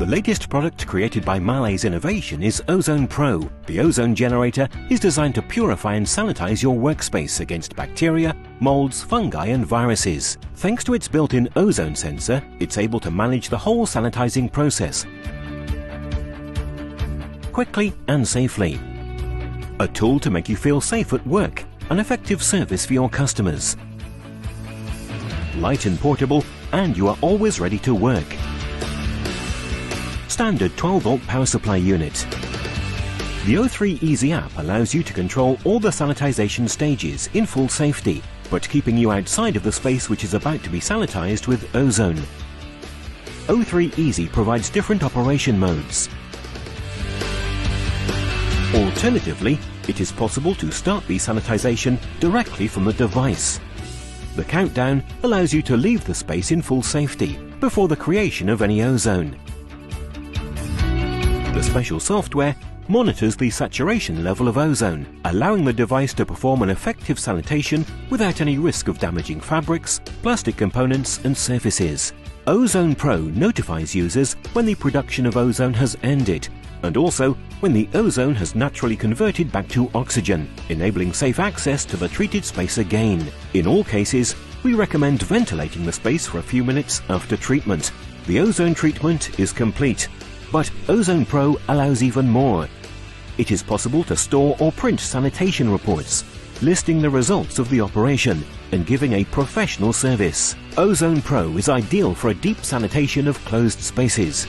The latest product created by Marley's innovation is Ozone Pro. The ozone generator is designed to purify and sanitize your workspace against bacteria, moulds, fungi and viruses. Thanks to its built-in ozone sensor, it's able to manage the whole sanitizing process quickly and safely. A tool to make you feel safe at work, an effective service for your customers. Light and portable, and you are always ready to work. Standard 12-volt power supply unit. The O3 Easy app allows you to control all the sanitization stages in full safety, but keeping you outside of the space which is about to be sanitized with Ozone. O3 Easy provides different operation modes. Alternatively, it is possible to start the sanitization directly from the device. The countdown allows you to leave the space in full safety before the creation of any ozone. The special software monitors the saturation level of ozone, allowing the device to perform an effective sanitation without any risk of damaging fabrics, plastic components and surfaces. Ozone Pro notifies users when the production of ozone has ended, and also when the ozone has naturally converted back to oxygen, enabling safe access to the treated space again. In all cases, we recommend ventilating the space for a few minutes after treatment. The ozone treatment is complete, but Ozone Pro allows even more. It is possible to store or print sanitation reports, listing the results of the operation and giving a professional service. Ozone Pro is ideal for a deep sanitation of closed spaces.